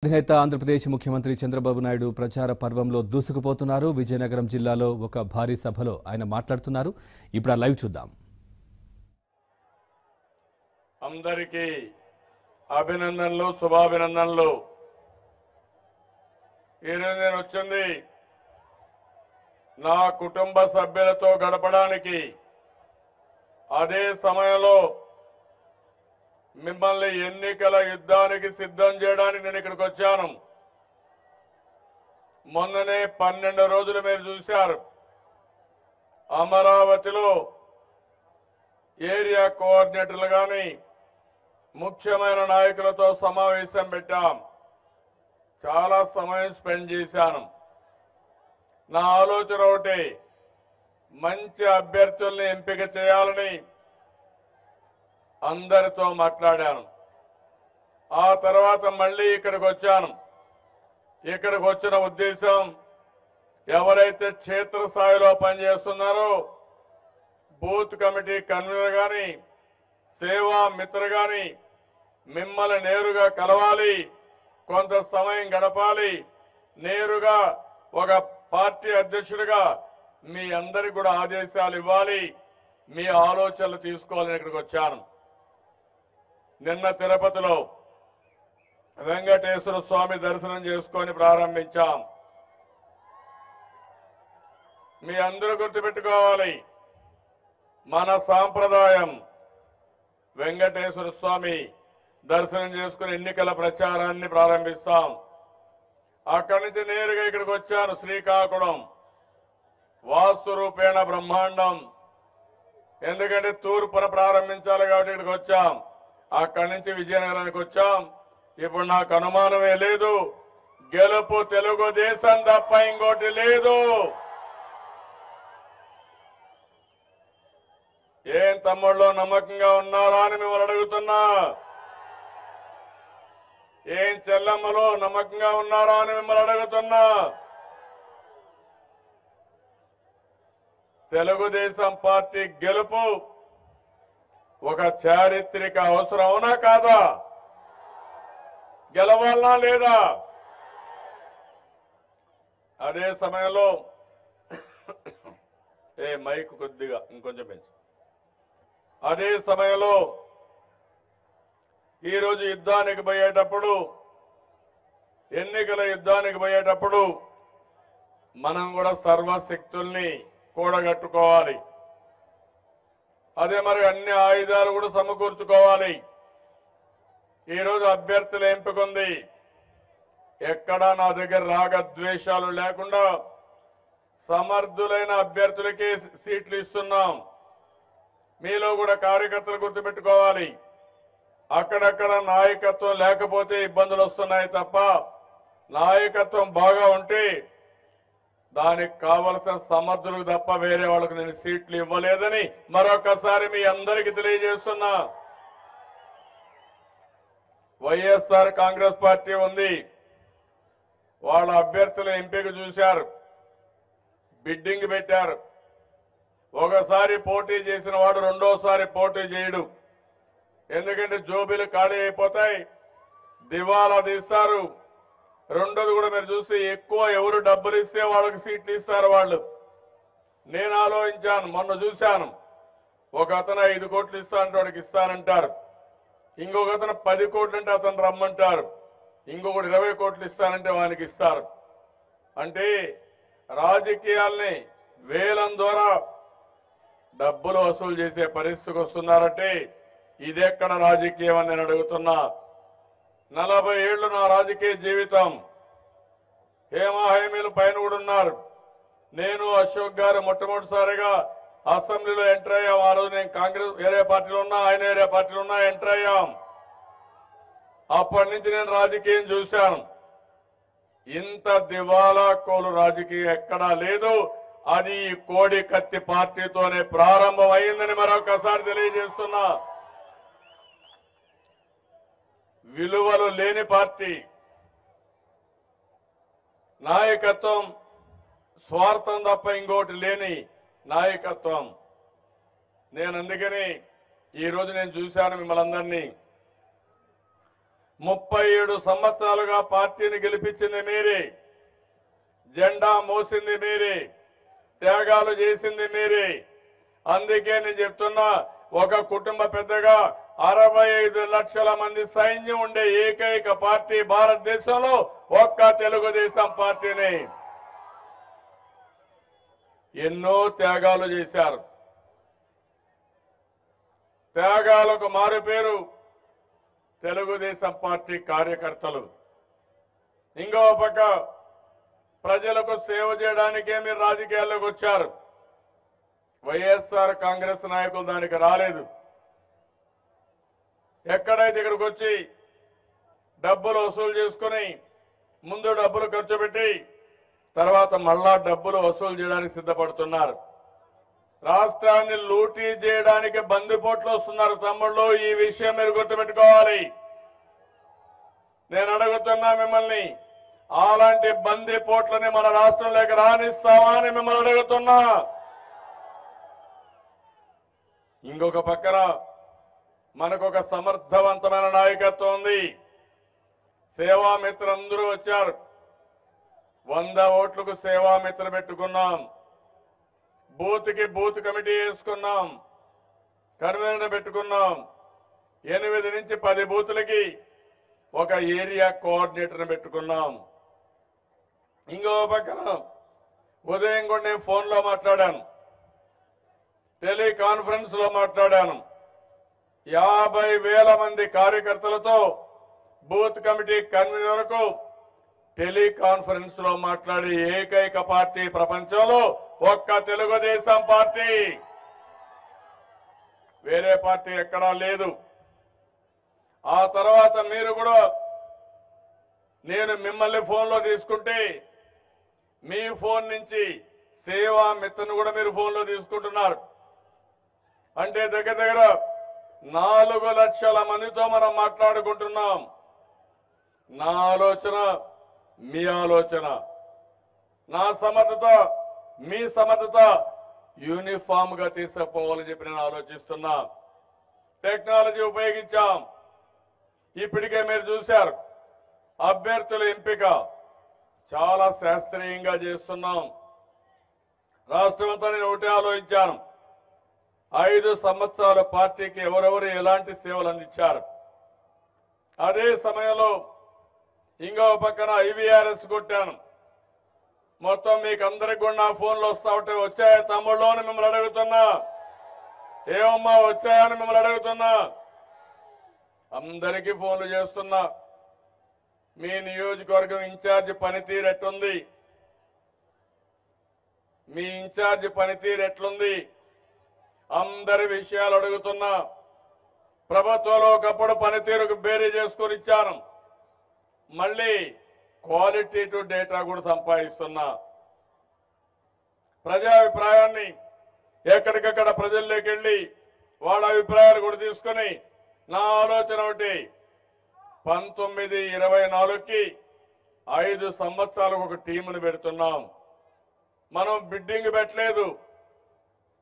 అధినేత ఆంధ్రప్రదేశ్ ముఖ్యమంత్రి చంద్రబాబు నాయుడు ప్రచార పర్వంలో దూసుకుపోతున్నారు. విజయనగరం జిల్లాలో ఒక భారీ సభలో ఆయన మాట్లాడుతున్నారు. ఇప్పుడు ఆ లైవ్ చూద్దాం. అందరికీ అభినందనలు, శుభాభినందనలు. ఈరోజు నేను వచ్చింది నా కుటుంబ సభ్యులతో గడపడానికి. అదే సమయంలో మిమ్మల్ని ఎన్నికల యుద్ధానికి సిద్ధం చేయడానికి నేను ఇక్కడికి వచ్చాను. మొన్ననే 12 రోజులు మీరు చూశారు. అమరావతిలో ఏరియా కోఆర్డినేటర్లు కానీ ముఖ్యమైన నాయకులతో సమావేశం పెట్టాం. చాలా సమయం స్పెండ్ చేశాను. నా ఆలోచన ఒకటి, మంచి అభ్యర్థుల్ని ఎంపిక చేయాలని అందరితో మాట్లాడాను. ఆ తర్వాత మళ్ళీ ఇక్కడికి వచ్చాను. ఇక్కడికి వచ్చిన ఉద్దేశం, ఎవరైతే క్షేత్రస్థాయిలో పనిచేస్తున్నారో బూత్ కమిటీ కన్వీనర్ కానీ సేవా మిత్ర కానీ మిమ్మల్ని నేరుగా కలవాలి, కొంత సమయం గడపాలి, నేరుగా ఒక పార్టీ అధ్యక్షుడిగా మీ అందరికి కూడా ఆదేశాలు ఇవ్వాలి, మీ ఆలోచనలు తీసుకోవాలని ఇక్కడికి వచ్చాను. నిన్న తిరుపతిలో వెంకటేశ్వర స్వామి దర్శనం చేసుకొని ప్రారంభించాం. మీ అందరూ గుర్తుపెట్టుకోవాలి, మన సాంప్రదాయం వెంకటేశ్వర స్వామి దర్శనం చేసుకుని ఎన్నికల ప్రచారాన్ని ప్రారంభిస్తాం. అక్కడి నుంచి నేరుగా ఇక్కడికి వచ్చాను. శ్రీకాకుళం వాస్తు రూపేణ బ్రహ్మాండం, ఎందుకంటే తూర్పున ప్రారంభించాలి కాబట్టి ఇక్కడికి వచ్చాం. అక్కడి నుంచి విజయనగరానికి వచ్చాం. ఇప్పుడు నాకు అనుమానమే లేదు, గెలుపు తెలుగుదేశం తప్ప ఇంకోటి లేదు. ఏం తమ్ముళ్ళు నమ్మకంగా ఉన్నారా అని మిమ్మల్ని అడుగుతున్నా. ఏం చెల్లమ్మలో నమ్మకంగా ఉన్నారా అని మిమ్మల్ని అడుగుతున్నా. తెలుగుదేశం పార్టీ గెలుపు ఒక చారిత్రక అవసరం, అవునా కాదా? గెలవాలనా లేదా? అదే సమయంలో మైక్ కొద్దిగా ఇంకొంచెం పెంచు. అదే సమయంలో ఈరోజు యుద్ధానికి పోయేటప్పుడు, ఎన్నికల యుద్ధానికి పోయేటప్పుడు మనం కూడా సర్వశక్తుల్ని కూడగట్టుకోవాలి. అదే మరి అన్ని ఆయుధాలు కూడా సమకూర్చుకోవాలి. ఈరోజు అభ్యర్థుల ఎంపిక ఉంది. ఎక్కడా నా దగ్గర రాగద్వేషాలు లేకుండా సమర్థులైన అభ్యర్థులకే సీట్లు ఇస్తున్నాం. మీలో కూడా కార్యకర్తలు గుర్తుపెట్టుకోవాలి, అక్కడక్కడ నాయకత్వం లేకపోతే ఇబ్బందులు వస్తున్నాయి తప్ప నాయకత్వం బాగా ఉంటే దానికి కావలసిన సమర్థులకు తప్ప వేరే వాళ్ళకు నేను సీట్లు ఇవ్వలేదని మరొకసారి మీ అందరికీ తెలియజేస్తున్నా. వైఎస్ఆర్ కాంగ్రెస్ పార్టీ ఉంది, వాళ్ళ అభ్యర్థుల ఎంపిక చూశారు, బిడ్డింగ్ పెట్టారు. ఒకసారి పోటీ చేసిన వాడు రెండోసారి పోటీ చేయడు, ఎందుకంటే జోబీలు ఖాళీ అయిపోతాయి, దివాలా తీస్తారు. రెండోది కూడా మీరు చూస్తే ఎక్కువ ఎవరు డబ్బులు ఇస్తే వాళ్ళకి సీట్లు ఇస్తారు వాళ్ళు. నేను ఆలోచించాను, మొన్న చూశాను, ఒక అతను 5 కోట్లు ఇస్తానంటే వాడికి ఇస్తానంటారు, ఇంకొక అతను 10 కోట్లు అంటే అతను రమ్మంటారు, ఇంకొకటి 20 కోట్లు ఇస్తానంటే వానికి ఇస్తారు. అంటే రాజకీయాల్ని వేలం ద్వారా డబ్బులు వసూలు చేసే పరిస్థితికి వస్తున్నారంటే ఇదెక్కడ రాజకీయం అని నేను అడుగుతున్నా. 40 ఏళ్లు నా రాజకీయ జీవితం. హేమాహేమీలు పైన కూడా ఉన్నారు. నేను అశోక్ గారు మొట్టమొదటిసారిగా అసెంబ్లీలో ఎంటర్ అయ్యాం. ఆ రోజు నేను కాంగ్రెస్ వేరే పార్టీలో ఉన్నా, ఆయన వేరే పార్టీలో ఉన్నా, ఎంటర్ అయ్యాం. అప్పటి నుంచి నేను రాజకీయం చూశాను. ఇంత దివాలా కోలు రాజకీయం ఎక్కడా లేదు. అది ఈ కోడి కత్తి పార్టీతోనే ప్రారంభం అయిందని మరొకసారి తెలియజేస్తున్నా. విలువలు లేని పార్టీ, నాయకత్వం స్వార్థం తప్ప ఇంకోటి లేని నాయకత్వం. నేను అందుకని ఈరోజు నేను చూశాను మిమ్మల్ని అందరినీ. 37 సంవత్సరాలుగా పార్టీని గెలిపించింది మీరే, జెండా మోసింది మీరే, త్యాగాలు చేసింది మీరే. అందుకే నేను చెప్తున్నా, ఒక కుటుంబ పెద్దగా 65 లక్షల మంది సైన్యం ఉండే ఏకైక పార్టీ భారతదేశంలో ఒక్క తెలుగుదేశం పార్టీని. ఎన్నో త్యాగాలు చేశారు. త్యాగాలకు మారుపేరు తెలుగుదేశం పార్టీ కార్యకర్తలు. ఇంకో పక్క ప్రజలకు సేవ చేయడానికే మీరు రాజకీయాల్లోకి వచ్చారు. వైఎస్ఆర్ కాంగ్రెస్ నాయకులు దానికి రాలేదు. ఎక్కడైతే ఇక్కడికి వచ్చి డబ్బులు వసూలు చేసుకుని ముందు డబ్బులు ఖర్చు పెట్టి తర్వాత మళ్ళా డబ్బులు వసూలు చేయడానికి సిద్ధపడుతున్నారు. రాష్ట్రాన్ని లూటీ చేయడానికి బందిపోట్లు వస్తున్నారు. తమ్ముళ్ళు, ఈ విషయం మీరు గుర్తుపెట్టుకోవాలి. నేను అడుగుతున్నా మిమ్మల్ని, అలాంటి బందిపోట్లని మన రాష్ట్రంలోకి రానిస్తామా అని మిమ్మల్ని అడుగుతున్నా. ఇంకొక పక్కన మనకొక సమర్థవంతమైన నాయకత్వం ఉంది. సేవామిత్రులు అందరూ వచ్చారు. 100 ఓట్లకు సేవామిత్ర పెట్టుకున్నాం. బూత్కి బూత్ కమిటీ వేసుకున్నాం. కన్వీనర్ పెట్టుకున్నాం. 8 నుంచి 10 బూతులకి ఒక ఏరియా కోఆర్డినేటర్ని పెట్టుకున్నాం. ఇంకో పక్కన ఉదయం కూడా నేను ఫోన్లో మాట్లాడాను, టెలికాన్ఫరెన్స్ లో మాట్లాడాను. 50,000 మంది కార్యకర్తలతో బూత్ కమిటీ కన్వీనర్కు టెలికాన్ఫరెన్స్ లో మాట్లాడే ఏకైక పార్టీ ప్రపంచంలో ఒక్క తెలుగుదేశం పార్టీ. వేరే పార్టీ ఎక్కడా లేదు. ఆ తర్వాత మీరు కూడా, నేను మిమ్మల్ని ఫోన్లో తీసుకుంటే మీ ఫోన్ నుంచి సేవా మిత్రను కూడా మీరు ఫోన్లో తీసుకుంటున్నారు. అంటే దగ్గర దగ్గర 4 లక్షల మందితో మనం మాట్లాడుకుంటున్నాం. నా ఆలోచన, మీ ఆలోచన, నా సమర్థత, మీ సమర్థత యూనిఫామ్ గా తీసుకుపోవాలని చెప్పి నేను ఆలోచిస్తున్నా. టెక్నాలజీ ఉపయోగించాం. ఇప్పటికే మీరు చూశారు, అభ్యర్థుల ఎంపిక చాలా శాస్త్రీయంగా చేస్తున్నాం. రాష్ట్రమంతా నేను ఒకటే ఆలోచించాను, 5 సంవత్సరాల పార్టీకి ఎవరెవరు ఎలాంటి సేవలు అందించారు. అదే సమయంలో ఇంకో పక్కన IVRS కొట్టాను. మొత్తం మీకు అందరికి కూడా నా ఫోన్లు వస్తా ఉంటే, వచ్చాయా తమ్ముళ్ళు అని మిమ్మల్ని అడుగుతున్నా. ఏమమ్మా వచ్చాయని మిమ్మల్ని అడుగుతున్నా. అందరికీ ఫోన్లు చేస్తున్నా. మీ నియోజకవర్గం ఇన్ఛార్జి పనితీరు ఎట్లుంది, మీ ఇన్ఛార్జి పనితీరు ఎట్లుంది, అందరి విషయాలు అడుగుతున్నా. ప్రభుత్వంలో ఒకప్పుడు పనితీరుకు బేరీ చేసుకొని ఇచ్చాను. మళ్ళీ క్వాలిటేటివ్ డేటా కూడా సంపాదిస్తున్నా. ప్రజాభిప్రాయాన్ని ఎక్కడికక్కడ ప్రజల్లోకి వెళ్ళి వాళ్ళ అభిప్రాయాలు కూడా తీసుకుని, నా ఆలోచన ఒకటి, 1924కి 5 సంవత్సరాలకు ఒక టీమును పెడుతున్నాం. మనం బిడ్డింగ్ పెట్టలేదు.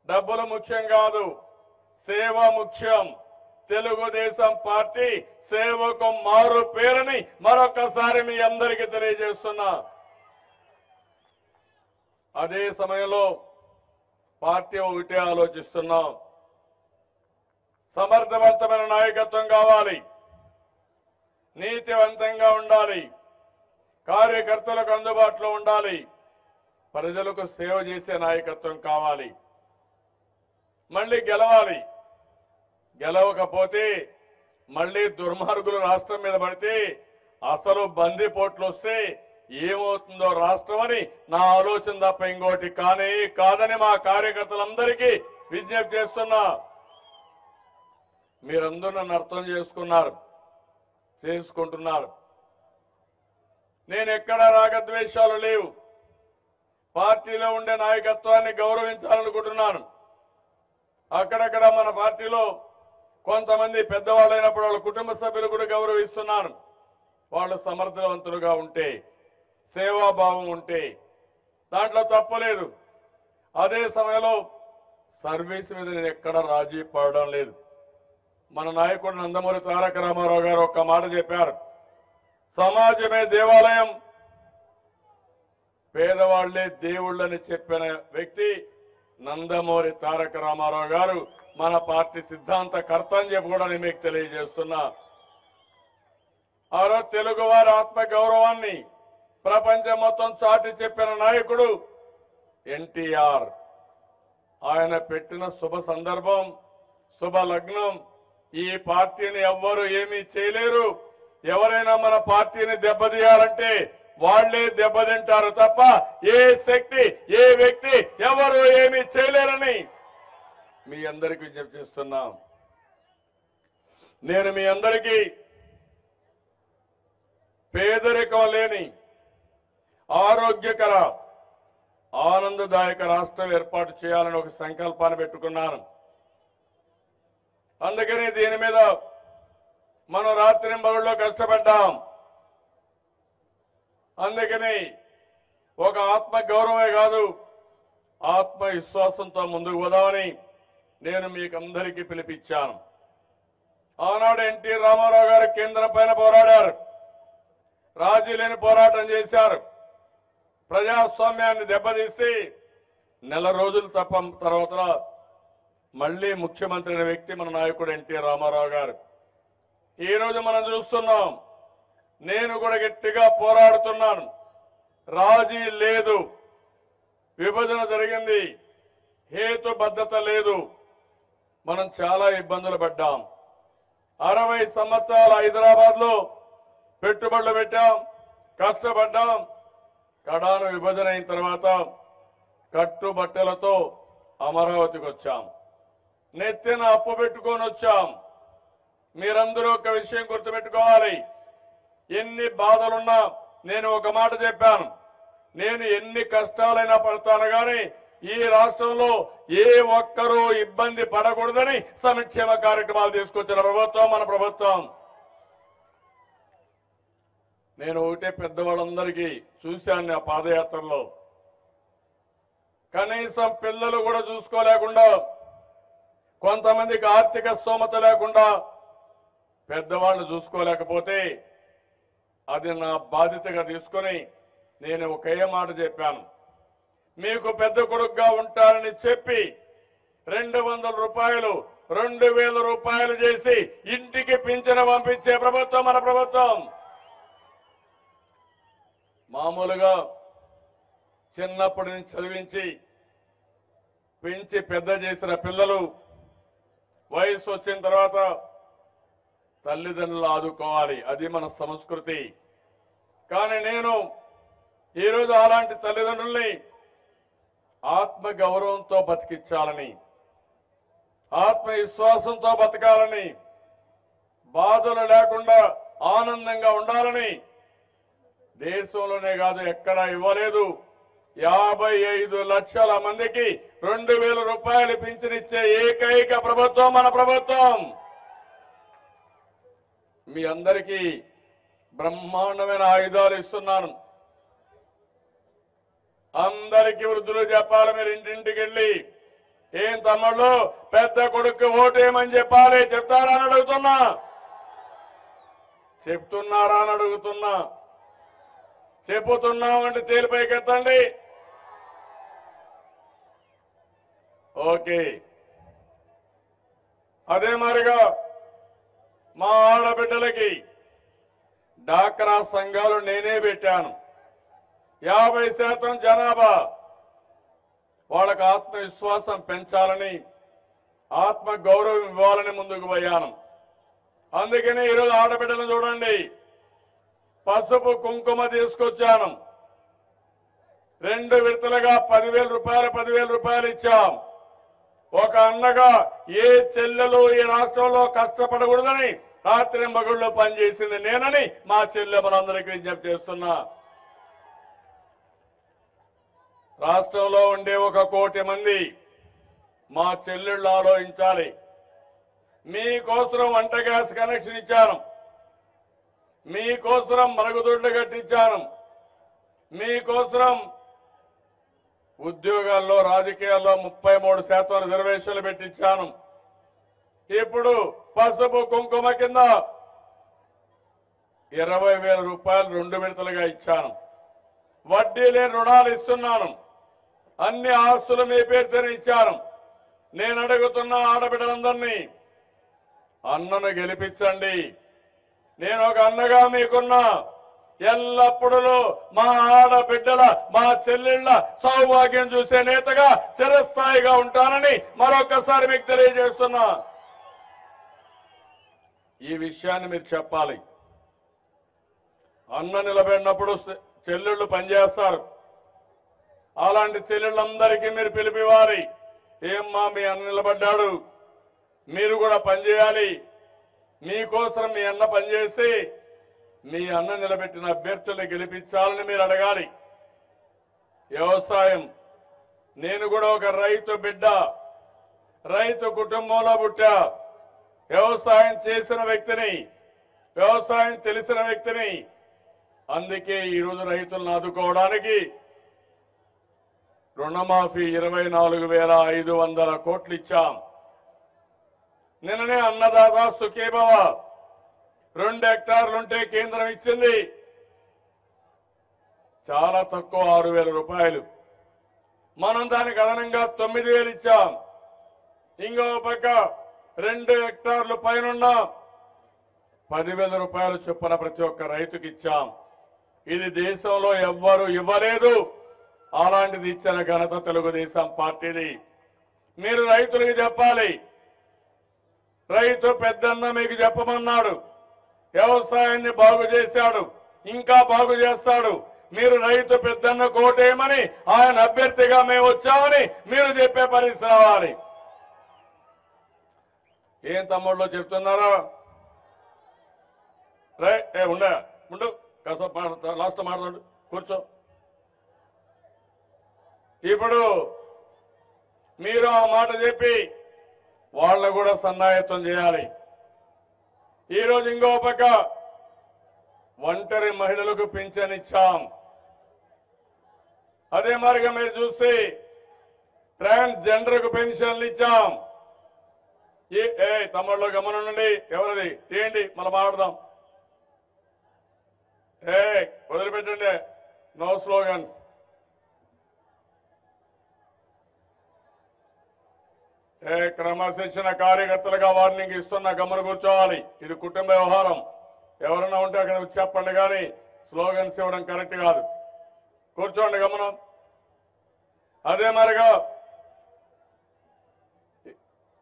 డబ్బులు ముఖ్యం కాదు, సేవ ముఖ్యం. తెలుగుదేశం పార్టీ సేవకు మారు పేరుని మరొకసారి మీ అందరికీ తెలియజేస్తున్నా. అదే సమయంలో పార్టీ ఒకటే ఆలోచిస్తున్నాం, సమర్థవంతమైన నాయకత్వం కావాలి, నీతివంతంగా ఉండాలి, కార్యకర్తలకు అందుబాటులో ఉండాలి, ప్రజలకు సేవ చేసే నాయకత్వం కావాలి. మళ్ళీ గెలవాలి. గెలవకపోతే మళ్ళీ దుర్మార్గులు రాష్ట్రం మీద పడితే, అసలు బందిపోట్లు వస్తే ఏమవుతుందో రాష్ట్రం అని నా ఆలోచన తప్ప ఇంకోటి కాదని మా కార్యకర్తలందరికీ విజ్ఞప్తి చేస్తున్నా. మీరందరూ నన్ను అర్థం చేసుకుంటున్నారు. నేను ఎక్కడా రాగద్వేషాలు లేవు. పార్టీలో ఉండే నాయకత్వాన్ని గౌరవించాలనుకుంటున్నాను. అక్కడక్కడ మన పార్టీలో కొంతమంది పెద్దవాళ్ళైనప్పుడు వాళ్ళ కుటుంబ సభ్యులు కూడా గౌరవిస్తున్నాను. వాళ్ళు సమర్థవంతులుగా ఉంటే, సేవాభావం ఉంటే దాంట్లో తప్పలేదు. అదే సమయంలో సర్వీస్ మీద నేను ఎక్కడ రాజీ పడడం లేదు. మన నాయకుడు నందమూరి తారక రామారావు గారు ఒక్క మాట చెప్పారు, సమాజమే దేవాలయం, పేదవాళ్లే దేవుళ్ళని చెప్పిన వ్యక్తి నందమూరి తారక రామారావు గారు మన పార్టీ సిద్ధాంతకర్త అని చెప్పి కూడా నేను మీకు తెలియజేస్తున్నా. ఆ రోజు తెలుగువారి ఆత్మ గౌరవాన్ని ప్రపంచం మొత్తం చాటి చెప్పిన నాయకుడు ఎన్టీఆర్. ఆయన పెట్టిన శుభ సందర్భం, శుభ లగ్నం. ఈ పార్టీని ఎవ్వరూ ఏమీ చేయలేరు. ఎవరైనా మన పార్టీని దెబ్బతీయాలంటే వాళ్లే దెబ్బతింటారు తప్ప ఏ శక్తి, ఏ వ్యక్తి ఎవరు ఏమీ చేయలేరని మీ అందరికీ విజ్ఞప్తి చేస్తున్నాం. నేను మీ అందరికీ పేదరికం లేని ఆరోగ్యకర ఆనందదాయక రాష్ట్రం ఏర్పాటు చేయాలని ఒక సంకల్పాన్ని పెట్టుకున్నాను. అందుకని దీని మీద మనం రాత్రింబగళ్ళలో కష్టపడ్డాం. అందుకని ఒక ఆత్మ గౌరవమే కాదు, ఆత్మవిశ్వాసంతో ముందుకు పోదామని నేను మీకు అందరికీ పిలిపించాను. ఆనాడు ఎన్టీ రామారావు గారు కేంద్రం పైన పోరాడారు, రాజీ లేని పోరాటం చేశారు. ప్రజాస్వామ్యాన్ని దెబ్బతీసి నెల రోజులు తప్ప తర్వాత మళ్లీ ముఖ్యమంత్రి అయిన వ్యక్తి మన నాయకుడు ఎన్టీ రామారావు గారు. ఈ రోజు మనం చూస్తున్నాం, నేను కూడా గట్టిగా పోరాడుతున్నాను. రాజీ లేదు, విభజన జరిగింది, హేతుబద్ధత లేదు. మనం చాలా ఇబ్బందులు పడ్డాం. 60 సంవత్సరాలు హైదరాబాద్ లో పెట్టుబడులు పెట్టాం, కష్టపడ్డాం. కడాను విభజన అయిన తర్వాత కట్టుబట్టలతో అమరావతికి వచ్చాం. నెత్తిన అప్పు పెట్టుకొని వచ్చాం. మీరందరూ ఒక విషయం గుర్తుపెట్టుకోవాలి. ఎన్ని బాధలున్నా నేను ఒక మాట చెప్పాను, నేను ఎన్ని కష్టాలైనా పడతాను కానీ ఈ రాష్ట్రంలో ఏ ఒక్కరూ ఇబ్బంది పడకూడదని సంక్షేమ కార్యక్రమాలు తీసుకొచ్చిన ప్రభుత్వం మన ప్రభుత్వం. నేను ఒకటే పెద్దవాళ్ళందరికీ చూశాను ఆ పాదయాత్రలో, కనీసం పిల్లలు కూడా చూసుకోలేకుండా, కొంతమందికి ఆర్థిక స్తోమత లేకుండా పెద్దవాళ్ళు చూసుకోలేకపోతే అది నా బాధ్యతగా తీసుకొని నేను ఒకే మాట చెప్పాను, మీకు పెద్ద కొడుకుగా ఉంటానని చెప్పి 200 రూపాయలు 2000 రూపాయలు చేసి ఇంటికి పింఛను పంపించే ప్రభుత్వం మన ప్రభుత్వం. మామూలుగా చిన్నప్పటి నుంచి చదివించి పెంచి పెద్ద చేసిన పిల్లలు వయసు వచ్చిన తర్వాత తల్లిదండ్రులు ఆదుకోవాలి, అది మన సంస్కృతి. కానీ నేను ఈరోజు అలాంటి తల్లిదండ్రుల్ని ఆత్మ గౌరవంతో బతికించాలని, ఆత్మవిశ్వాసంతో బతకాలని, బాధలు లేకుండా ఆనందంగా ఉండాలని దేశంలోనే కాదు ఎక్కడా ఇవ్వలేదు. 55 లక్షల మందికి 2000 రూపాయలు పింఛనిచ్చే ఏకైక ప్రభుత్వం మన ప్రభుత్వం. మీ అందరికీ బ్రహ్మాండమైన ఆయుధాలు ఇస్తున్నాను. అందరికీ వృద్ధులు చెప్పాలి, మీరు ఇంటింటికి వెళ్ళి ఏం తమ్ముళ్ళు పెద్ద కొడుకు ఓటేయమని చెప్పాలి. చెప్తారా అని అడుగుతున్నా, చెప్తున్నారా అని అడుగుతున్నా. చెబుతున్నామంటే చేలిపైకి ఎత్తండి. ఓకే, అదే మారిగా మా ఆడబిడ్డలకి డాక్రా సంఘాలు నేనే పెట్టాను. 50% జనాభా వాళ్ళకు ఆత్మవిశ్వాసం పెంచాలని, ఆత్మ గౌరవం ఇవ్వాలని ముందుకు పోయాను. అందుకని ఈరోజు ఆడబిడ్డలను చూడండి, పసుపు కుంకుమ తీసుకొచ్చాను. 2 విడతలుగా 10,000 రూపాయలు ఇచ్చాం. ఒక అన్నగా ఏ చెల్లెలు ఈ రాష్ట్రంలో కష్టపడకూడదని రాత్రి మగుళ్ళు పనిచేసింది నేనని మా చెల్లెమ్మలందరికీ విజ్ఞప్తి చేస్తున్నా. రాష్ట్రంలో ఉండే 1 కోటి మంది మా చెల్లెళ్ళు ఆలోచించాలి. మీకోసం వంట గ్యాస్ కనెక్షన్ ఇచ్చాను, మీకోసం మరుగుదొడ్లు కట్టించాను, మీకోసం ఉద్యోగాల్లో రాజకీయాల్లో 33% రిజర్వేషన్లు పెట్టించాను. ఇప్పుడు పసుపు కుంకుమ కింద 20,000 రూపాయలు 2 విడతలుగా ఇచ్చాను. వడ్డీ లేని రుణాలు ఇస్తున్నాను. అన్ని ఆస్తులు మీ పేరుతోనే ఇచ్చాను. నేను అడుగుతున్న ఆడబిడ్డలందరినీ అన్నను గెలిపించండి. నేను ఒక అన్నగా మీకున్నా. ఎల్లప్పుడూ మా ఆడబిడ్డల, మా చెల్లెళ్ల సౌభాగ్యం చూసే నేతగా చిరస్థాయిగా ఉంటానని మరొకసారి మీకు తెలియజేస్తున్నా. ఈ విషయాన్ని మీరు చెప్పాలి. అన్న నిలబడినప్పుడు చెల్లెళ్ళు పనిచేస్తారు. అలాంటి చెల్లెళ్ళందరికీ మీరు పిలిపివ్వాలి. ఏమ్మా మీ అన్న నిలబడ్డాడు, మీరు కూడా పనిచేయాలి. మీకోసం మీ అన్న పనిచేసి మీ అన్న నిలబెట్టిన అభ్యర్థుల్ని గెలిపించాలని మీరు అడగాలి. వ్యవసాయం, నేను కూడా ఒక రైతు బిడ్డ, రైతు కుటుంబంలో పుట్టా. వ్యవసాయం చేసిన వ్యక్తిని, వ్యవసాయం తెలిసిన వ్యక్తిని. అందుకే ఈరోజు రైతులను ఆదుకోవడానికి రుణమాఫీ 24,500 కోట్లు ఇచ్చాం. నిన్ననే అన్నదాత సుఖీభవ 2 హెక్టార్లుంటే కేంద్రం ఇచ్చింది. చాలా తక్కువ 6,000 రూపాయలు. మనం దానికి అదనంగా 9,000 ఇచ్చాం. ఇంకో పక్క 2 హెక్టార్లు పైన 10,000 రూపాయలు చొప్పున ప్రతి ఒక్క రైతుకి ఇచ్చాం. ఇది దేశంలో ఎవ్వరూ ఇవ్వలేదు. అలాంటిది ఇచ్చిన ఘనత తెలుగుదేశం పార్టీది. మీరు రైతులకు చెప్పాలి. రైతు పెద్దన్న మీకు చెప్పమన్నాడు. వ్యవసాయాన్ని బాగు చేశాడు, ఇంకా బాగు చేస్తాడు. మీరు రైతు పెద్దన్న కోటేయమని, ఆయన అభ్యర్థిగా మేము వచ్చామని మీరు చెప్పే పరిస్థితి రావాలి. ఏం తమ్ముళ్ళు చెప్తున్నారా? ఉండు కాస్త లాస్ట్ మాట్లాడు, కూర్చో. ఇప్పుడు మీరు ఆ మాట చెప్పి వాళ్ళని కూడా సన్నాయత్తం చేయాలి. ఈరోజు ఇంకో పక్క ఒంటరి మహిళలకు పింఛన్ ఇచ్చాం. అదే మరిగా మీరు చూస్తే ట్రాన్స్జెండర్కు పెన్షన్లు ఇచ్చాం. తమ్ముళ్ళు గమనండి, ఎవరిది తీయండి, మళ్ళీ మాట్లాడదాం. వదిలిపెట్టండి, నో స్లోగన్స్. క్రమశిక్షణ కార్యకర్తలుగా వార్నింగ్ ఇస్తున్న గమన కూర్చోవాలి. ఇది కుటుంబ వ్యవహారం. ఎవరైనా ఉంటే అక్కడ వచ్చి చెప్పండి, కానీ స్లోగన్స్ ఇవ్వడం కరెక్ట్ కాదు. కూర్చోండి, గమనం. అదే మరిగా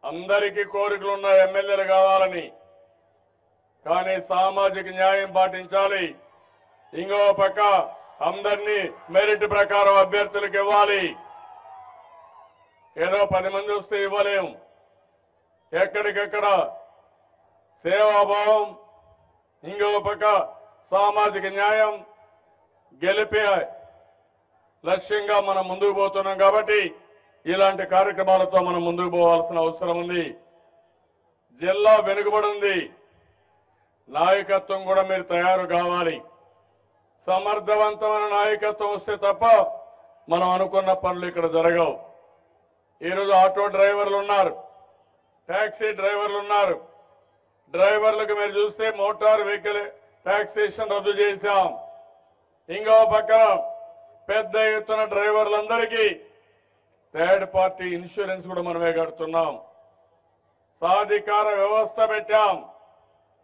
అందరికీ కోరికలు ఉన్న ఎమ్మెల్యేలు కావాలని, కానీ సామాజిక న్యాయం పాటించాలి. ఇంకో పక్క అందరినీ మెరిట్ ప్రకారం అభ్యర్థులకు ఇవ్వాలి. ఏదో 10 మంది వస్తే ఇవ్వలేం. ఎక్కడికెక్కడ సేవాభావం, ఇంకో పక్క సామాజిక న్యాయం గెలిపే లక్ష్యంగా మనం ముందుకు పోతున్నాం. కాబట్టి ఇలాంటి కార్యక్రమాలతో మనం ముందుకు పోవాల్సిన అవసరం ఉంది. జిల్లా వెనుకబడి ఉంది. నాయకత్వం కూడా మీరు తయారు కావాలి. సమర్థవంతమైన నాయకత్వం వస్తే తప్ప మనం అనుకున్న పనులు ఇక్కడ జరగవు. ఈరోజు ఆటో డ్రైవర్లు ఉన్నారు, టాక్సీ డ్రైవర్లు ఉన్నారు. డ్రైవర్లకు మీరు చూస్తే మోటార్ వెహికల్ టాక్సేషన్ రద్దు చేశాం. ఇంకో పక్కన పెద్ద ఎత్తున డ్రైవర్లందరికీ థర్డ్ పార్టీ ఇన్సూరెన్స్ కూడా మనమే కడుతున్నాం. సాధికార వ్యవస్థ పెట్టాం,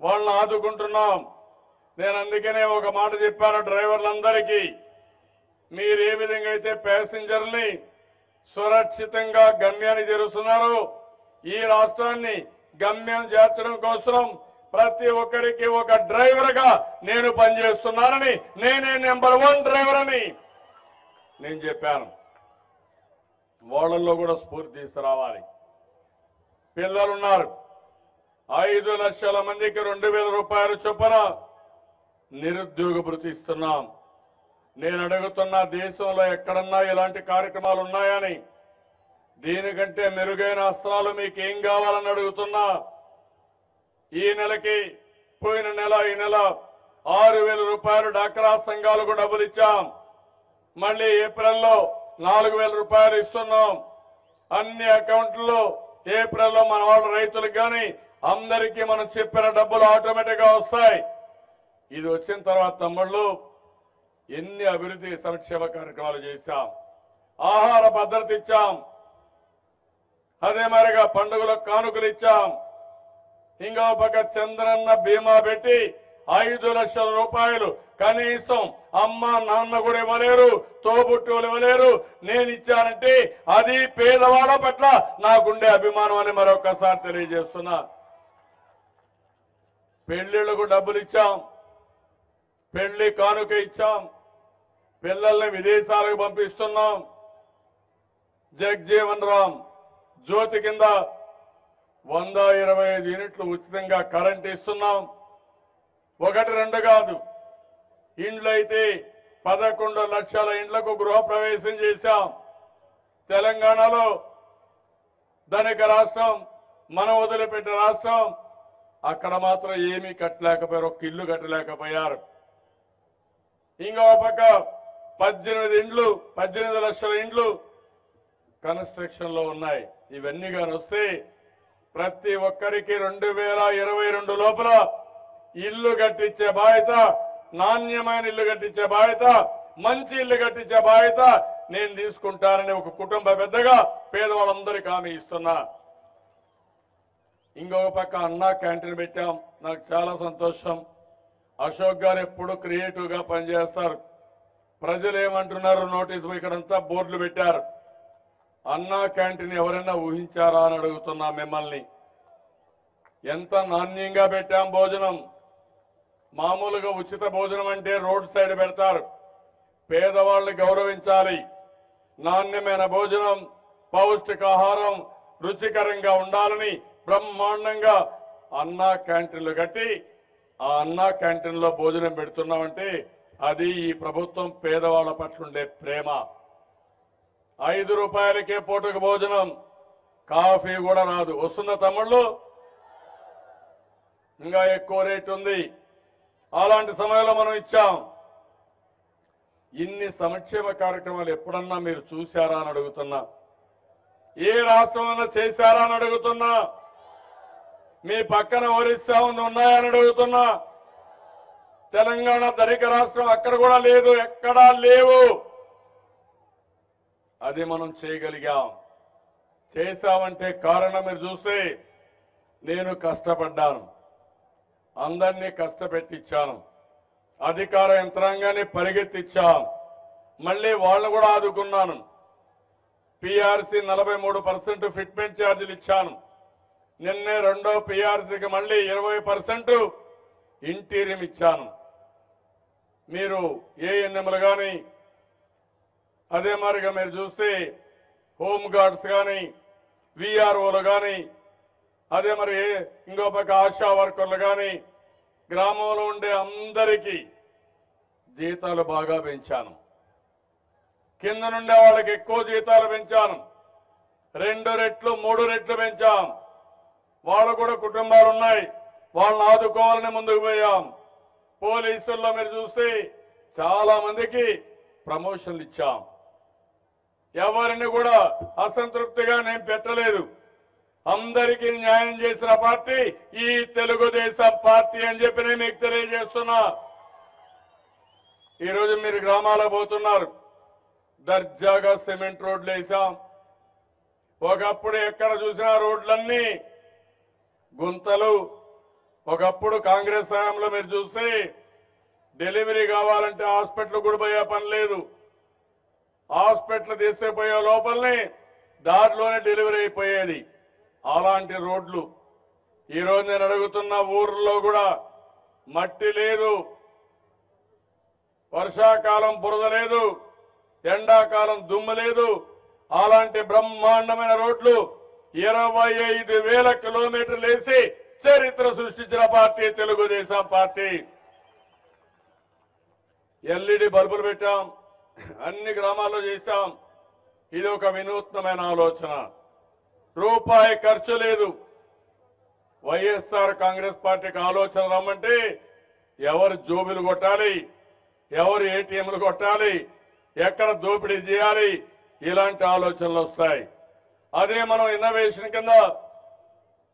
వాళ్ళని ఆదుకుంటున్నాం. నేను అందుకనే ఒక మాట చెప్పాను డ్రైవర్లందరికీ, మీరు ఏ విధంగా అయితే ప్యాసింజర్ని సురక్షితంగా గమ్యాన్ని చేరుస్తున్నారు, ఈ రాష్ట్రాన్ని గమ్యం చేర్చడం కోసం ప్రతి ఒక్కరికి ఒక డ్రైవర్ గా నేను పనిచేస్తున్నానని, నేనే నెంబర్ 1 డ్రైవర్ అని నేను చెప్పాను. వాళ్ళల్లో కూడా స్ఫూర్తి తీసుకురావాలి. పిల్లలున్నారు, 5 లక్షల మందికి 2,000 రూపాయలు చొప్పున నిరుద్యోగ భృతి ఇస్తున్నాం. నేను అడుగుతున్నా, దేశంలో ఎక్కడన్నా ఇలాంటి కార్యక్రమాలు ఉన్నాయని. దీనికంటే మెరుగైన అస్త్రాలు మీకేం కావాలని అడుగుతున్నా. ఈ నెలకి పోయిన నెల ఈ నెల 6,000 రూపాయలు డాక్రా సంఘాలకు డబ్బులు ఇచ్చాం. మళ్ళీ ఏప్రిల్లో 4,000 రూపాయలు ఇస్తున్నాం. అన్ని అకౌంట్లలో ఏప్రిల్లో మన వాళ్ళ రైతులకు కానీ అందరికీ మనం చెప్పిన డబ్బులు ఆటోమేటిక్ గా వస్తాయి. ఇది వచ్చిన తర్వాత తమ్ముళ్ళు ఎన్ని అభివృద్ధి సంక్షేమ కార్యక్రమాలు చేశాం. ఆహార భద్రత ఇచ్చాం, అదే మరిగా పండుగలకు కానుకలు ఇచ్చాం. ఇంకో పక్క చంద్రన్న బీమా పెట్టి 5 లక్షల రూపాయలు కనీసం అమ్మ నాన్న కూడా ఇవ్వలేరు, తోబుట్టువులు ఇవ్వలేరు. నేను ఇచ్చానంటే అది పేదవాళ్ళ పట్ల నాకుండే అభిమానం అని మరొకసారి తెలియజేస్తున్నా. పెళ్లిళ్లకు డబ్బులు ఇచ్చాం, పెళ్లి కానుక ఇచ్చాం, పిల్లల్ని విదేశాలకు పంపిస్తున్నాం. జగ్జీవన్ రామ్ జ్యోతి కింద 125 యూనిట్లు ఉచితంగా కరెంట్ ఇస్తున్నాం. 1-2 కాదు, ఇండ్లు అయితే 11 లక్షల ఇండ్లకు గృహప్రవేశం చేశాం. తెలంగాణలో ధనిక రాష్ట్రం, మనం వదిలిపెట్టిన రాష్ట్రం, అక్కడ మాత్రం ఏమీ కట్టలేకపోయారు, ఒక్క ఇల్లు కట్టలేకపోయారు. ఇంకో పక్క 18 లక్షల ఇండ్లు కన్స్ట్రక్షన్ లో ఉన్నాయి. ఇవన్నీ కానీ వస్తే ప్రతి ఒక్కరికి 2022 లోపల ఇల్లు కట్టించే బాధ్యత, నాణ్యమైన ఇల్లు కట్టించే బాధ్యత, మంచి ఇల్లు కట్టించే బాధ్యత నేను తీసుకుంటానని ఒక కుటుంబ పెద్దగా పేదవాళ్ళందరికీ హామీ ఇస్తున్నా. ఇంకొక పక్క అన్నా క్యాంటీన్ పెట్టాం, నాకు చాలా సంతోషం. అశోక్ గారు ఎప్పుడు క్రియేటివ్ గా పనిచేస్తారు. ప్రజలు ఏమంటున్నారు, నోటీసు ఇక్కడంతా బోర్డులు పెట్టారు. అన్నా క్యాంటీన్ ఎవరైనా ఊహించారా అని అడుగుతున్నా మిమ్మల్ని. ఎంత నాణ్యంగా పెట్టాం భోజనం. మామూలుగా ఉచిత భోజనం అంటే రోడ్ సైడ్ పెడతారు. పేదవాళ్ళని గౌరవించాలి. నాణ్యమైన భోజనం, పౌష్టికాహారం రుచికరంగా ఉండాలని బ్రహ్మాండంగా అన్నా క్యాంటీన్లు కట్టి ఆ అన్నా క్యాంటీన్లో భోజనం పెడుతున్నామంటే అది ఈ ప్రభుత్వం పేదవాళ్ల పట్ల ఉండే ప్రేమ. 5 రూపాయలకే పూటకు భోజనం, కాఫీ కూడా రాదు. వస్తున్న తమ్ముళ్ళు ఇంకా ఎక్కువ రేటు ఉంది. అలాంటి సమయంలో మనం ఇచ్చాం. ఇన్ని సంక్షేమ కార్యక్రమాలు ఎప్పుడన్నా మీరు చూశారా అని అడుగుతున్నా. ఏ రాష్ట్రంలో చేశారా అని అడుగుతున్నా. మీ పక్కన ఒరిస్సా ఉన్నాయని అడుగుతున్నా. తెలంగాణ ధనిక రాష్ట్రం అక్కడ కూడా లేదు, ఎక్కడా లేవు. అది మనం చేయగలిగాం. చేశామంటే కారణం మీరు చూస్తే నేను కష్టపడ్డాను, అందరినీ కష్టపెట్టించాను, అధికార యంత్రాంగాన్ని పరిగెత్తించాను, మళ్ళీ వాళ్ళు కూడా ఆదుకున్నాను. పీఆర్సీ 43% ఫిట్మెంట్ ఛార్జీలు ఇచ్చాను. నిన్నే రెండో పీఆర్సీకి మళ్ళీ 20% ఇంటీరియం ఇచ్చాను. మీరు ఏఎన్ఎంలు కానీ అదే మరిగా మీరు చూస్తే హోమ్ గార్డ్స్ కానీ విఆర్ఓలు కానీ అదే మరి ఇంకో పక్క ఆశా వర్కర్లు కానీ గ్రామంలో ఉండే అందరికీ జీతాలు బాగా పెంచాను. కింద నుండే వాళ్ళకి ఎక్కువ జీతాలు పెంచాను. 2 రెట్లు 3 రెట్లు పెంచాం. వాళ్ళు కూడా కుటుంబాలు ఉన్నాయి, వాళ్ళని ఆదుకోవాలని ముందుకు పోయాం. పోలీసుల్లో మీరు చూస్తే చాలా మందికి ప్రమోషన్లు ఇచ్చాం. ఎవరిని కూడా అసంతృప్తిగా నేను పెట్టలేదు. అందరికీ న్యాయం చేసిన పార్టీ ఈ తెలుగుదేశం పార్టీ అని చెప్పి నేను మీకు తెలియజేస్తున్నా. ఈరోజు మీరు గ్రామాలకు పోతున్నారు, దర్జాగా సిమెంట్ రోడ్లు వేసాం. ఒకప్పుడు ఎక్కడ చూసినా రోడ్లన్నీ గుంతలు. ఒకప్పుడు కాంగ్రెస్ హయాంలో మీరు చూస్తే డెలివరీ కావాలంటే హాస్పిటల్ కూడా పోయే పని లేదు. హాస్పిటల్ తీసుకుపోయే లోపలనే దారిలోనే డెలివరీ అయిపోయేది. అలాంటి రోడ్లు ఈరోజు నేను అడుగుతున్న ఊర్లో కూడా మట్టి లేదు, వర్షాకాలం బురద లేదు, ఎండాకాలం దుమ్ము లేదు. అలాంటి బ్రహ్మాండమైన రోడ్లు 25,000 కిలోమీటర్లు వేసి చరిత్ర సృష్టించిన పార్టీ తెలుగుదేశం పార్టీ. ఎల్ఈడి బల్బులు పెట్టాం, అన్ని గ్రామాల్లో చేశాం. ఇది ఒక వినూత్నమైన ఆలోచన. రూపాయి ఖర్చు లేదు. వైఎస్ఆర్ కాంగ్రెస్ పార్టీకి ఆలోచన రమ్మంటే ఎవరు జోబులు కొట్టాలి, ఎవరు ఏటీఎంలు కొట్టాలి, ఎక్కడ దోపిడీ చేయాలి, ఇలాంటి ఆలోచనలు వస్తాయి. అదే మనం ఇన్నోవేషన్ కింద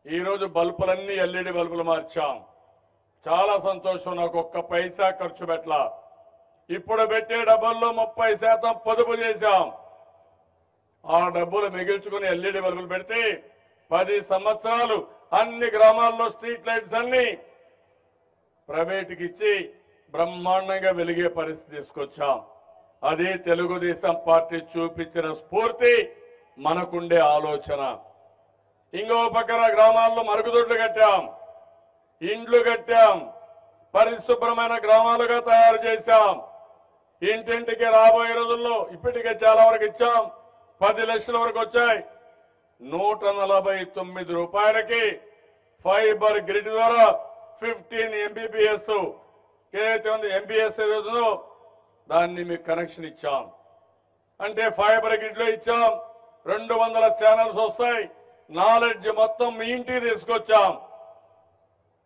ఈరోజు బల్బులన్నీ ఎల్ఈడి బల్బులు మార్చాం. చాలా సంతోషం. నాకు ఒక్క పైసా ఖర్చు పెట్టలా. ఇప్పుడు పెట్టే డబ్బుల్లో 30% పొదుపు చేశాం. ఆ డబ్బులు మిగిల్చుకుని ఎల్ఈడి బల్బులు పెడితే 10 సంవత్సరాలు అన్ని గ్రామాల్లో స్ట్రీట్ లైట్స్ అన్ని ప్రైవేట్కి ఇచ్చి బ్రహ్మాండంగా వెలిగే పరిస్థితి తీసుకొచ్చాం. అది తెలుగుదేశం పార్టీ చూపించిన స్ఫూర్తి, మనకుండే ఆలోచన. ఇంకో పక్కన గ్రామాల్లో మరుగుదొడ్లు కట్టాం, ఇండ్లు కట్టాం, పరిశుభ్రమైన గ్రామాలుగా తయారు చేశాం. ఇంటింటికి రాబోయే రోజుల్లో ఇప్పటికే చాలా వరకు ఇచ్చాం. 10 లక్షల వరకు వచ్చాయి. 149 రూపాయలకి ఫైబర్ గ్రిడ్ ద్వారా 15 MBPS ఏదైతే ఉంది MBS ఏదైతుందో దాన్ని మీకు కనెక్షన్ ఇచ్చాం. అంటే ఫైబర్ గ్రిడ్ లో ఇచ్చాం. 200 ఛానల్స్ వస్తాయి. నాలెడ్జ్ మొత్తం మీ ఇంటికి తీసుకొచ్చాం.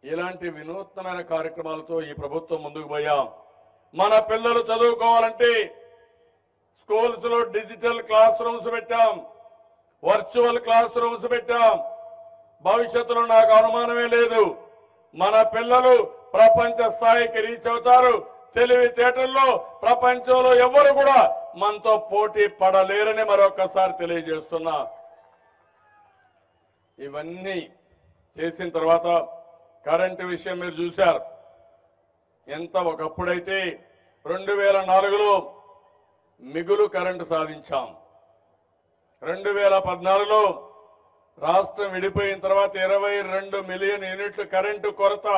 ఇలాంటి వినూత్నమైన కార్యక్రమాలతో ఈ ప్రభుత్వం ముందుకు పోయాం. మన పిల్లలు చదువుకోవాలంటే స్కూల్స్ లో డిజిటల్ క్లాస్ రూమ్స్ పెట్టాం, వర్చువల్ క్లాస్ రూమ్స్ పెట్టాం. భవిష్యత్తులో నాకు అనుమానమే లేదు, మన పిల్లలు ప్రపంచ స్థాయికి రీచ్ అవుతారు. తెలివితేటల్లో ప్రపంచంలో ఎవరు కూడా మనతో పోటీ పడలేరని మరొకసారి తెలియజేస్తున్నా. ఇవన్నీ చేసిన తర్వాత కరెంటు విషయం మీరు చూశారు. ఎంత ఒకప్పుడైతే 2004లో మిగులు కరెంటు సాధించాం. 2014లో రాష్ట్రం విడిపోయిన తర్వాత 22 మిలియన్ యూనిట్లు కరెంటు కొరత.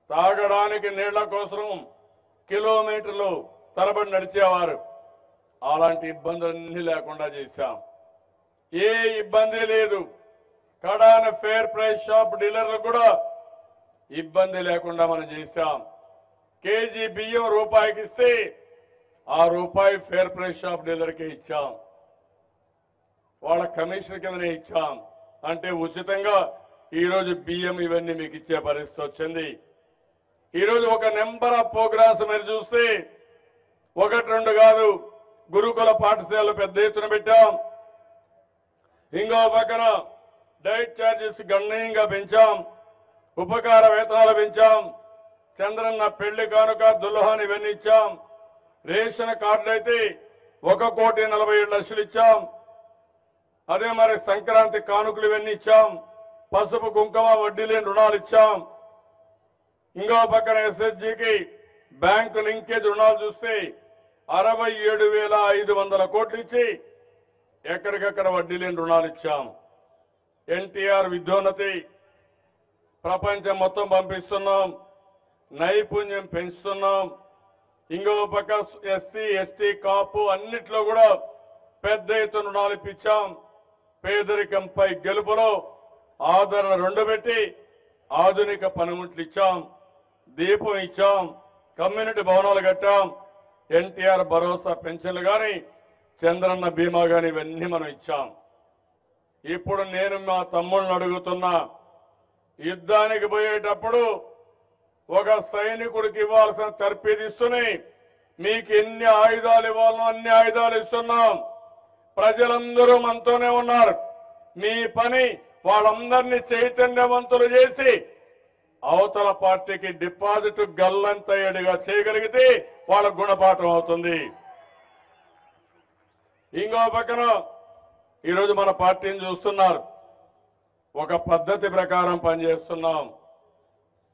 తాగడానికి నీళ్ల కోసం కిలోమీటర్లు తరబడి నడిచేవారు. అలాంటి ఇబ్బందులన్నీ లేకుండా చేశాం. ఏ ఇబ్బంది లేదు. కడాన ఫేర్ ప్రైస్ షాప్ డీలర్లకు కూడా ఇబ్బంది లేకుండా మనం చేశాం. కేజీ బియ్యం రూపాయికి ఇస్తే ఆ రూపాయి ఫేర్ ప్రైస్ షాప్ డీలర్కే ఇచ్చాం. వాళ్ళ కమిషన్ కిందనే ఇచ్చాం. అంటే ఉచితంగా ఈరోజు బియ్యం ఇవన్నీ మీకు ఇచ్చే పరిస్థితి వచ్చింది. ఈరోజు ఒక నెంబర్ ఆఫ్ ప్రోగ్రామ్స్ మీరు చూస్తే 1-2 కాదు, గురుకుల పాఠశాలలు పెద్ద ఎత్తున పెట్టాం. ఇంకో పక్కన డైట్ ఛార్జెస్ గణనీయంగా పెంచాం, ఉపకార వేతనాలు పెంచాం, చంద్రన్న పెళ్లి కానుక దుల్హాన్ ఇవన్నీ ఇచ్చాం. రేషన్ కార్డులు అయితే 1,47,00,000 ఇచ్చాం. అదే మరి సంక్రాంతి కానుకలు ఇవన్నీ ఇచ్చాం. పసుపు కుంకుమ వడ్డీ లేని రుణాలు ఇచ్చాం. ఇంకో పక్కన ఎస్ఎస్జీకి బ్యాంకు లింకేజ్ రుణాలు చూస్తే 67,500 కోట్లు ఇచ్చి ఎక్కడికక్కడ వడ్డీ లేని రుణాలు ఇచ్చాం. ఎన్టీఆర్ విద్యోన్నతి ప్రపంచం మొత్తం పంపిస్తున్నాం, నైపుణ్యం పెంచుతున్నాం. ఇంకో పక్క ఎస్సీ ఎస్టీ కాపు అన్నిట్లో కూడా పెద్ద ఎత్తున రుణాలు ఇప్పించాం. పేదరికంపై గెలుపులో ఆదరణ 2 పెట్టి ఆధునిక పనిముట్లు ఇచ్చాం, దీపం ఇచ్చాం, కమ్యూనిటీ భవనాలు కట్టాం. ఎన్టీఆర్ భరోసా పెన్షన్లు కానీ చంద్రన్న బీమా కానీ ఇవన్నీ మనం ఇచ్చాం. ఇప్పుడు నేను మా తమ్ముళ్ళని అడుగుతున్నా, యుద్ధానికి పోయేటప్పుడు ఒక సైనికుడికి ఇవ్వాల్సిన తర్ఫీదు ఇస్తూనే మీకు ఎన్ని ఆయుధాలు ఇవ్వాలనో అన్ని ఆయుధాలు ఇస్తున్నాం. ప్రజలందరూ మనతోనే ఉన్నారు. మీ పని వాళ్ళందరినీ చైతన్యవంతులు చేసి అవతల పార్టీకి డిపాజిట్ గల్లంతయ్యేడుగా చేయగలిగితే వాళ్ళ గుణపాఠం అవుతుంది. ఇంకో పక్కన ఈరోజు మన పార్టీని చూస్తున్నారు. ఒక పద్ధతి ప్రకారం పనిచేస్తున్నాం.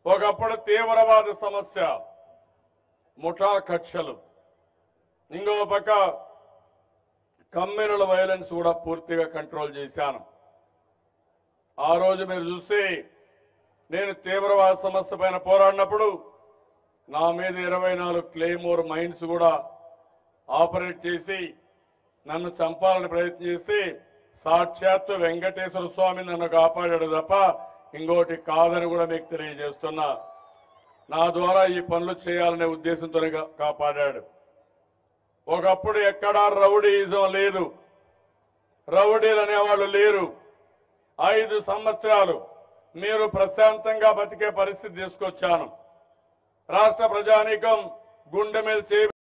ఒకప్పుడు తీవ్రవాద సమస్య, ముఠా కక్షలు, ఇంకో పక్క కమ్యూనల్ వైలెన్స్ కూడా పూర్తిగా కంట్రోల్ చేశాను. ఆ రోజు మీరు చూస్తే నేను తీవ్రవాద సమస్య పైన పోరాడినప్పుడు నా మీద 24 క్లెయిమోర్ మైన్స్ కూడా ఆపరేట్ చేసి నన్ను చంపాలని ప్రయత్నం చేస్తే సాక్షాత్తు వెంకటేశ్వర స్వామి నన్ను కాపాడాడు తప్ప ఇంకోటి కాదని కూడా మీకు తెలియజేస్తున్నా. నా ద్వారా ఈ పనులు చేయాలనే ఉద్దేశంతోనే కాపాడాడు. ఒకప్పుడు ఎక్కడా రౌడీయిజం లేదు, రౌడీలు అనేవాళ్ళు లేరు. 5 సంవత్సరాలు మీరు ప్రశాంతంగా బతికే పరిస్థితి తీసుకొచ్చాను. రాష్ట్ర ప్రజానీకం గుండె మీద